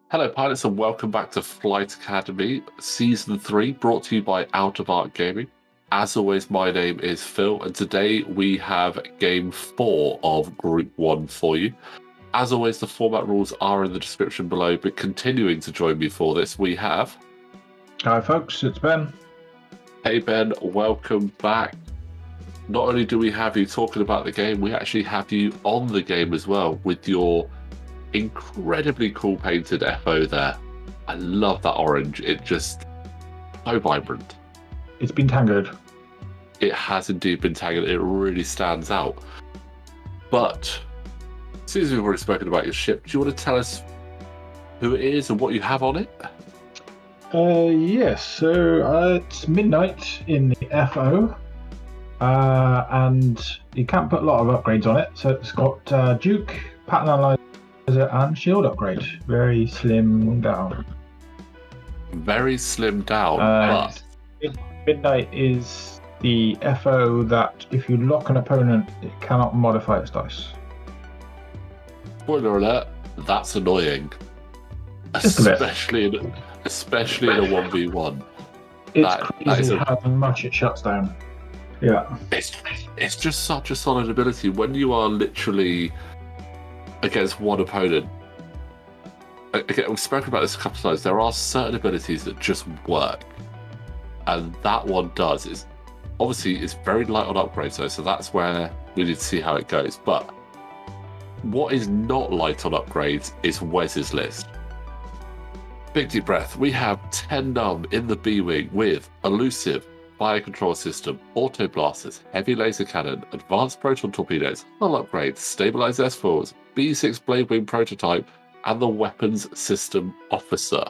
Hello, pilots, and welcome back to Flight Academy, Season 3, brought to you by Out of Arc Gaming. As always, my name is Phil, and today we have Game 4 of Group 1 for you. As always, the format rules are in the description below, but continuing to join me for this, we have... Hi folks, it's Ben. Hey Ben, welcome back. Not only do we have you talking about the game, we actually have you on the game as well with your incredibly cool painted FO there. I love that orange. It just so vibrant. It's been tangled. It has indeed been tangled. It really stands out. But since we've already spoken about your ship, do you want to tell us who it is and what you have on it? Yes, so it's midnight in the FO, and you can't put a lot of upgrades on it. So it's got Duke, Pattern Analyzer, and Shield upgrade. Very slim down. Very slim down, but... Midnight is the FO that if you lock an opponent, it cannot modify its dice. Spoiler alert, that's annoying. Just a bit. Especially in a 1v1. It's crazy how much it shuts down. Yeah. It's just such a solid ability when you are literally against one opponent. Again, we've spoken about this a couple of times. There are certain abilities that just work, and that one does. It's obviously it's very light on upgrades though, so that's where we need to see how it goes. But what is not light on upgrades is Wes's list. Big deep breath. We have 10 num in the B-Wing with Elusive, Fire Control System, Auto Blasters, Heavy Laser Cannon, Advanced Proton Torpedoes, Hull Upgrades, Stabilized S4s, B6 Blade Wing Prototype, and the Weapons System Officer.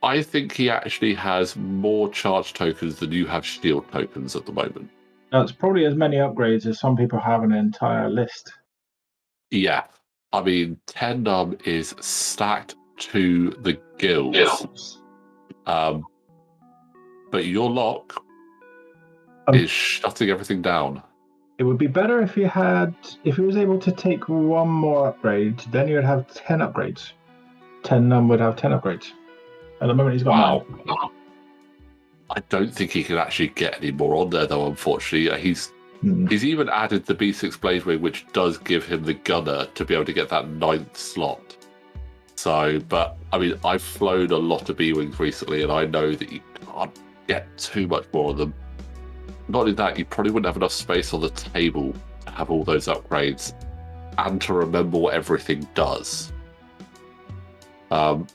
I think he actually has more charge tokens than you have shield tokens at the moment. That's probably as many upgrades as some people have in an entire list. Yeah. I mean, 10 num is stacked to the gills. But your lock is shutting everything down. It would be better if he was able to take one more upgrade, then you would have 10 upgrades. 10 num would have 10 upgrades. At the moment he's got 9. I don't think he can actually get any more on there though, unfortunately. He's even added the B6 Blade Wing, which does give him the gunner to be able to get that 9th slot. So, but I mean, I've flown a lot of B-Wings recently, and I know that you can't get too much more of them. Not only that, you probably wouldn't have enough space on the table to have all those upgrades and to remember what everything does. But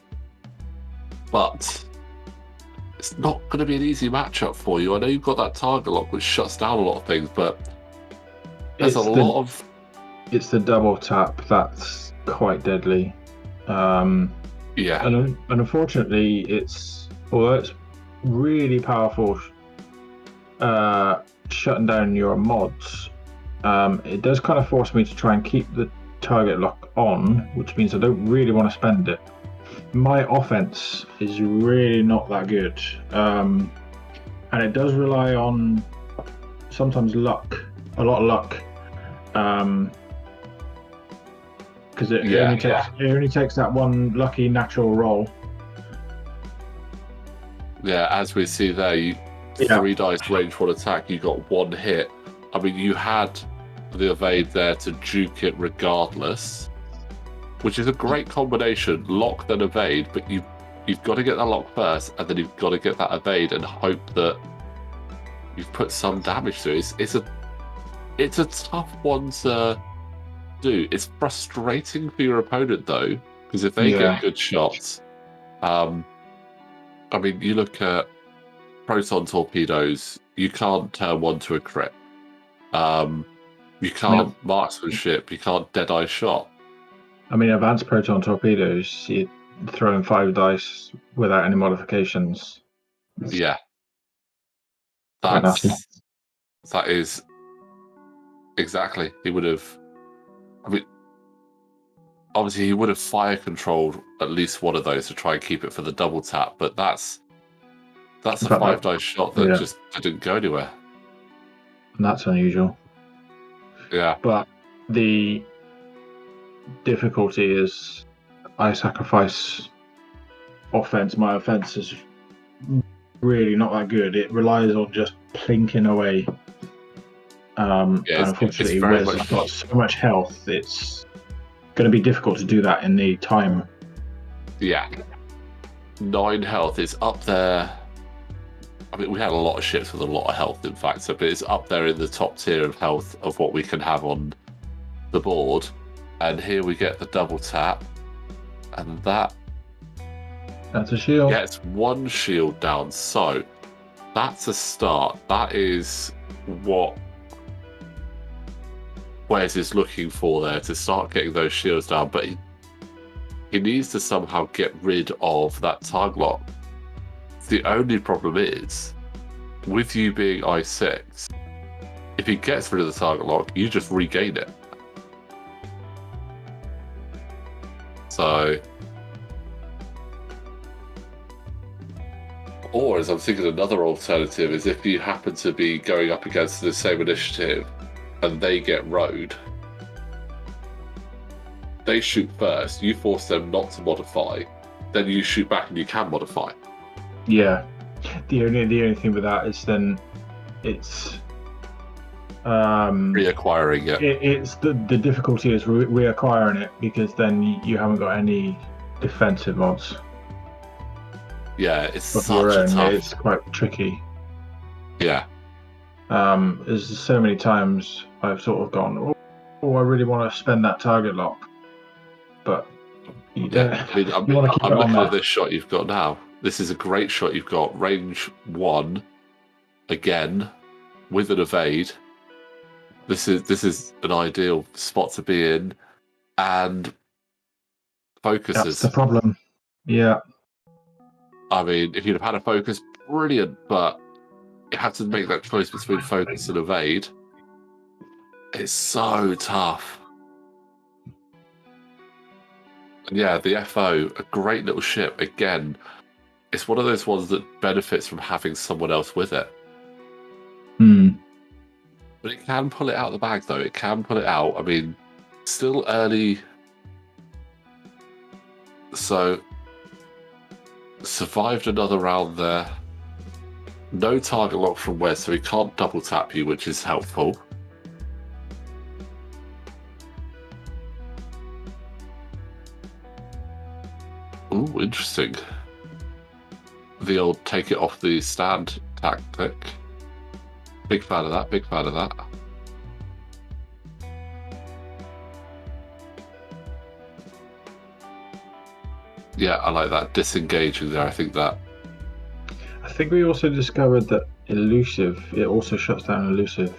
it's not going to be an easy matchup for you. I know you've got that target lock, which shuts down a lot of things, but there's It's the double tap that's quite deadly. Yeah. And unfortunately, although it's really powerful shutting down your mods, it does kind of force me to try and keep the target lock on, which means I don't really want to spend it. My offense is really not that good, and it does rely on sometimes luck, a lot of luck, because it only takes that one lucky natural roll. Yeah, as we see there, 3 dice range for attack, you got 1 hit. I mean, you had the evade there to juke it regardless, which is a great combination, lock then evade, but you've got to get that lock first, and then you've got to get that evade and hope that you've put some damage to it. It's a tough one to do. It's frustrating for your opponent though, because if they get good shots, I mean, you look at proton torpedoes, you can't turn one to a crit. You can't marksmanship, you can't dead-eye shot. I mean, advanced proton torpedoes, you throw in 5 dice without any modifications. Yeah. That is exactly. He would have, I mean, obviously he would have fire controlled at least one of those to try and keep it for the double tap, but that's That's a But 5-dice shot that yeah. just didn't go anywhere. And that's unusual. Yeah. But the difficulty is I sacrifice offense. My offense is really not that good. It relies on just plinking away. And It's unfortunately, very Wes has got much. so much health, it's going to be difficult to do that in the time. Yeah. 9 health is up there. I mean, we had a lot of ships with a lot of health, in fact, but it's up there in the top tier of health of what we can have on the board. And here we get the double tap, and that That's a shield. gets 1 shield down. So that's a start. That is what Wes is looking for there, to start getting those shields down. But he needs to somehow get rid of that target lock. The only problem is, with you being I6, if he gets rid of the target lock, you just regain it. So, or as I'm thinking, another alternative is if you happen to be going up against the same initiative and they get road, they shoot first, you force them not to modify, then you shoot back and you can modify. Yeah. The only thing with that is then it's Reacquiring it. It's the difficulty is reacquiring it, because then you haven't got any defensive odds Yeah, it's of such your a own. tough. It's quite tricky. Yeah. There's so many times I've sort of gone, oh, I really want to spend that target lock, but you don't. Yeah. I mean, You want to keep I'm it on looking there. at this shot you've got now. This is a great shot you've got. Range 1, again, with an evade. This is an ideal spot to be in, and focuses. That's the problem. Yeah. I mean, if you'd have had a focus, brilliant, but you have to make that choice between focus and evade. It's so tough. And yeah, the FO, a great little ship. Again, it's one of those ones that benefits from having someone else with it. But it can pull it out of the bag, though. It can pull it out. I mean, still early. So, survived another round there. No target lock from Wes, so he can't double tap you, which is helpful. Ooh, interesting. The old take it off the stand tactic. Big fan of that, big fan of that. Yeah, I like that. Disengaging there, I think we also discovered that elusive, it also shuts down elusive.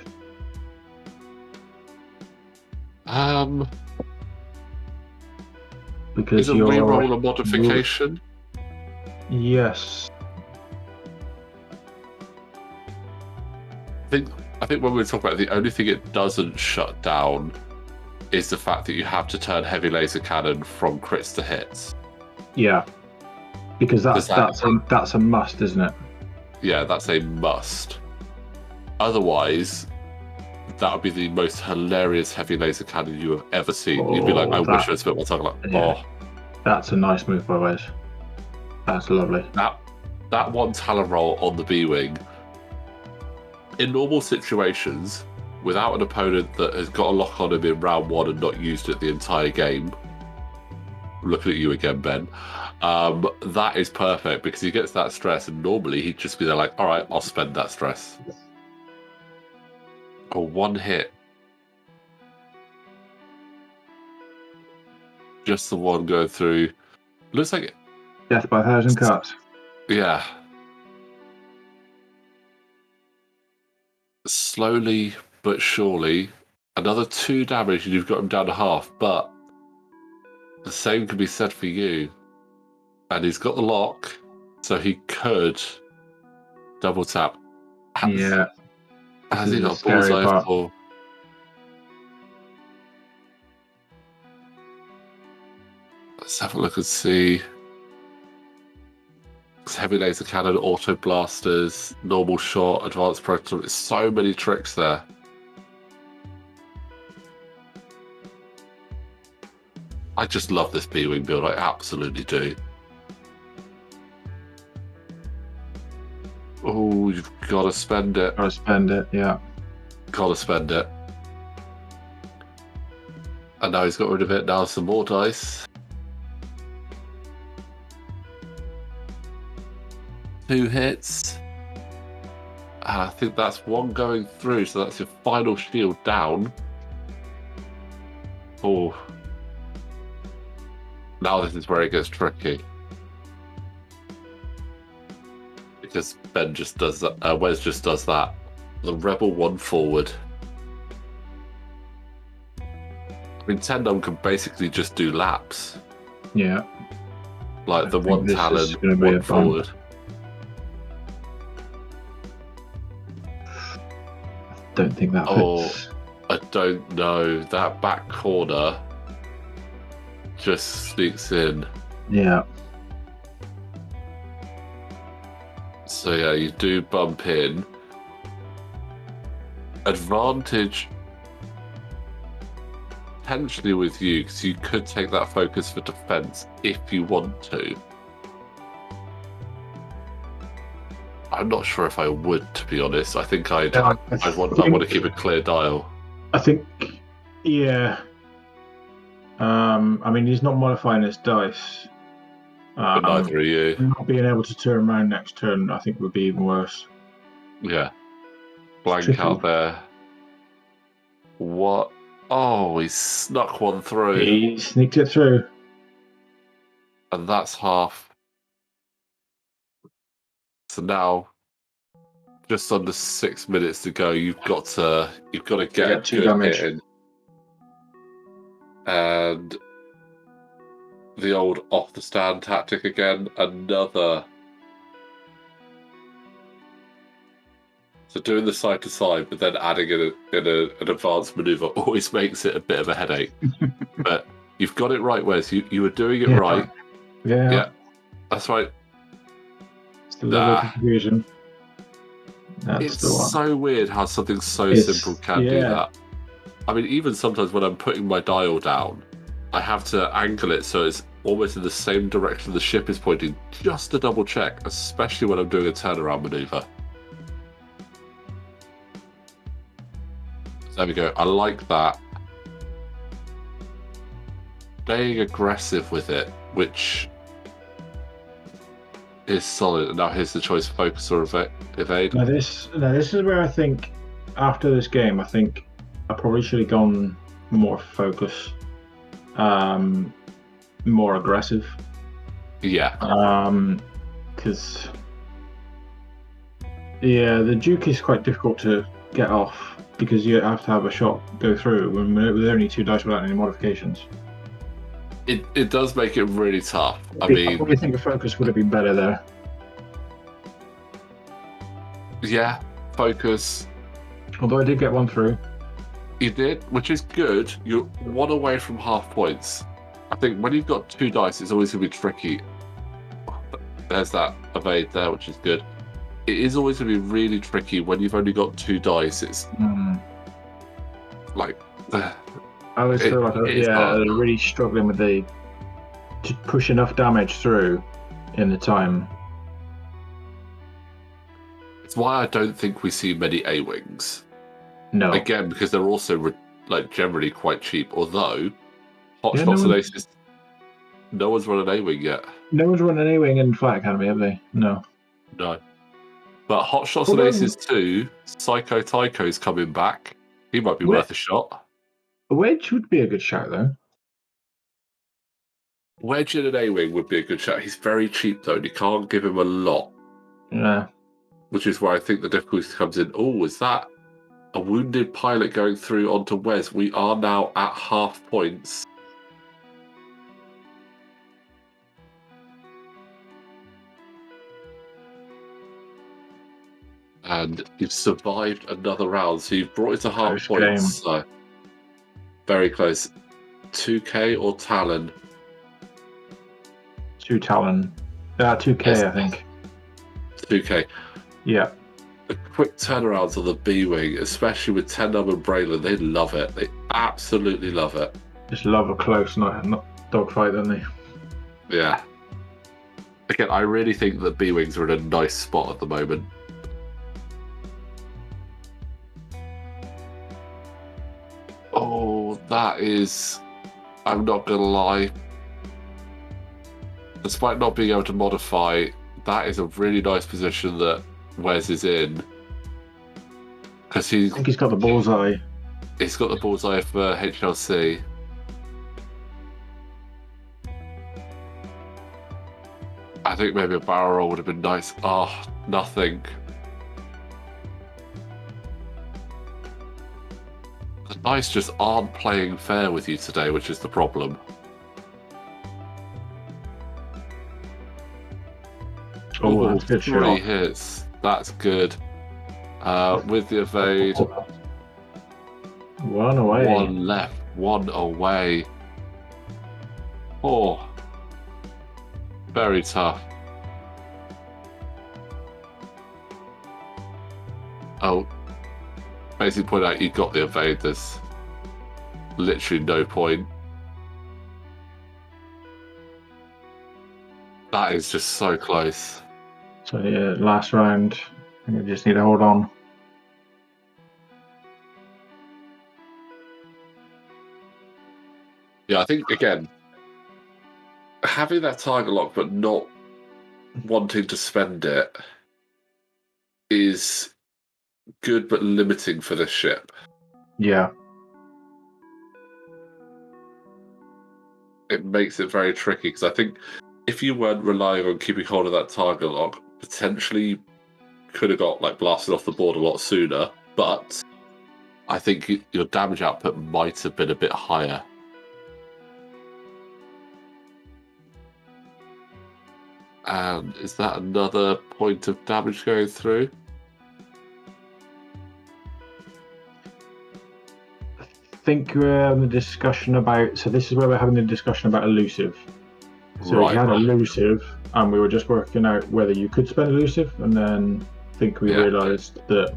Because is a reroll a modification? Yes. I think when we talk about it, the only thing it doesn't shut down is the fact that you have to turn heavy laser cannon from crits to hits. Yeah. Because that's a must, isn't it? Yeah, that's a must. Otherwise, that would be the most hilarious heavy laser cannon you have ever seen. You'd be like, I wish I'd spent my time like, yeah. That's a nice move by Wes. That's lovely. That one talent roll on the B-Wing, in normal situations, without an opponent that has got a lock on him in round 1 and not used it the entire game, I'm looking at you again, Ben, that is perfect, because he gets that stress, and normally he'd just be there like, all right, I'll spend that stress. Oh, 1 hit. Just the one going through. Looks like it. Death by 1,000 cuts. Yeah. Slowly but surely, another 2 damage and you've got him down to half, but the same can be said for you. And he's got the lock, so he could double tap. Yeah. Has he got scary bullseye part. for? Let's have a look and see. heavy laser cannon, auto blasters, normal shot, advanced proton. There's so many tricks there. I just love this B-Wing build. I absolutely do. Oh, you've got to spend it. Got to spend it, yeah. Got to spend it. And now he's got rid of it. Now some more dice. 2 hits. And I think that's 1 going through, so that's your final shield down. Oh. Now this is where it gets tricky. Because Ben just does that, Wes just does that. The Rebel 1 forward. I mean, Tendom can basically just do laps. Yeah. Like the 1 Talon, 1 forward. Don't think that fits. I don't know. That back corner just sneaks in. Yeah. So yeah, you do bump in. Advantage potentially with you, because you could take that focus for defense if you want to. I'm not sure if I would, to be honest. I think I want to keep a clear dial. I think, yeah. I mean, he's not modifying his dice. But neither are you. Not being able to turn around next turn, I think, would be even worse. Yeah. Blank out there. What? Oh, he snuck 1 through. He sneaked it through. And that's half. So now, just under 6 minutes to go, you've got to get a 2 good damage. hit in. And the old off the stand tactic again. Another. So doing the side to side, but then adding in an advanced maneuver always makes it a bit of a headache. But you've got it right, Wes. You were doing it right. Yeah. That's right. It's the level of confusion. It's so weird how something so simple can do that. I mean, even sometimes when I'm putting my dial down, I have to angle it so it's almost in the same direction the ship is pointing, just to double check, especially when I'm doing a turnaround maneuver. So there we go. I like that. Staying aggressive with it, which is solid. And now here's the choice: focus or evade. Now this is where I think, after this game, I think I probably should have gone more focus, more aggressive. Yeah. Because the Duke is quite difficult to get off because you have to have a shot go through with only 2 dice without any modifications. It does make it really tough. I probably think a focus would have been better there. Yeah, focus. Although I did get 1 through. You did, which is good. You're 1 away from half points. I think when you've got 2 dice, it's always going to be tricky. There's that evade there, which is good. It is always going to be really tricky when you've only got 2 dice. It's like... I always feel like they're really struggling with to push enough damage through in the time. It's why I don't think we see many A-Wings. No. Again, because they're also generally quite cheap, although Hot Shots and Aces, no one's run an A-Wing yet. No one's run an A-Wing in Flight Academy, have they? No. But Hot Shots and Aces 2, Psycho Tycho's coming back. He might be worth a shot. Wedge would be a good shout, though. Wedge in an A-Wing would be a good shout. He's very cheap, though, and you can't give him a lot. Yeah. Which is where I think the difficulty comes in. Oh, is that a wounded pilot going through onto Wes? We are now at half points. And you've survived another round, so you've brought it to half points. So very close. 2K or Talon? 2 Talon. 2K, yes. I think. 2K. Yeah. The quick turnarounds on the B-Wing, especially with Tendam and Braylon, they love it. They absolutely love it. Just love a close, not dogfight, don't they? Yeah. Again, I really think that B-Wings are in a nice spot at the moment. Oh, that is... I'm not going to lie. Despite not being able to modify, that is a really nice position that Wes is in. Because I think he's got the bullseye. He's got the bullseye for HLC. I think maybe a barrel roll would have been nice. Oh, nothing. The dice just aren't playing fair with you today, which is the problem. Oh, that's good. 3 hits. That's good. With the evade. 1 away. 1 left. 1 away. Oh. Very tough. Oh. Basically point out you got the evade. There's literally no point. That is just so close. So yeah, last round. I think we just need to hold on. Yeah, I think again, having that target lock but not wanting to spend it is good but limiting for this ship. Yeah. It makes it very tricky because I think if you weren't relying on keeping hold of that target lock, potentially you could have got like blasted off the board a lot sooner, but I think your damage output might have been a bit higher. And is that another point of damage going through? I think we're having a discussion about. So this is where we're having a discussion about elusive. So Right. we had elusive, and we were just working out whether you could spend elusive, and then I think we realised that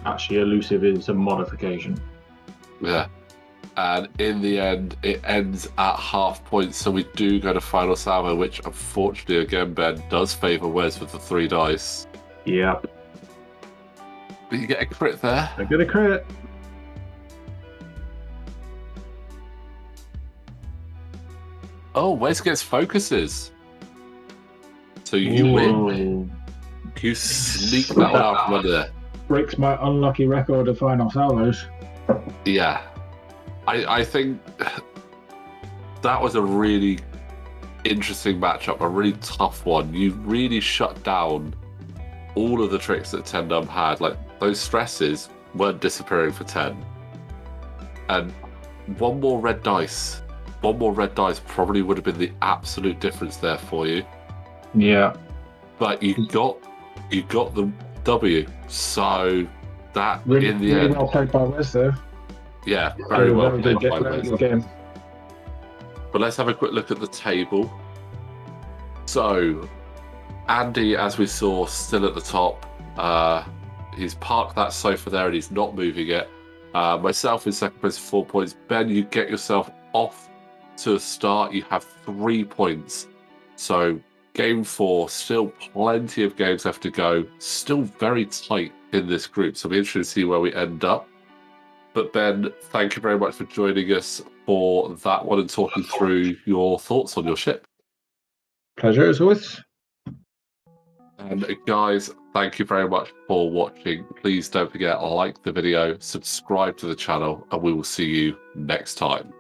actually elusive is a modification. Yeah. And in the end, it ends at half points, so we do go to Final Salvo, which unfortunately, again, Ben, does favour Wes with the 3 dice. Yeah. But you get a crit there. I get a crit. Oh, Wes gets focuses. So you win. You sneak that one out from under there. Breaks my unlucky record of Final Salvos. Yeah. I think that was a really interesting matchup, a really tough one. You really shut down all of the tricks that Tendam had. Like, those stresses weren't disappearing for 10. And one more red dice probably would have been the absolute difference there for you. Yeah. But you got the W. So that really, in the really end, well played by Wes, though. Yeah, very well played by Wes. But let's have a quick look at the table. So Andy, as we saw, still at the top. He's parked that sofa there and he's not moving it. Myself in second place, 4 points. Ben, you get yourself off to a start. You have 3 points. So game 4, still plenty of games left to go. Still very tight in this group. So it'll be interesting to see where we end up. But Ben, thank you very much for joining us for that one and talking through your thoughts on your ship. Pleasure as always. And guys, thank you very much for watching. Please don't forget, like the video, subscribe to the channel, and we will see you next time.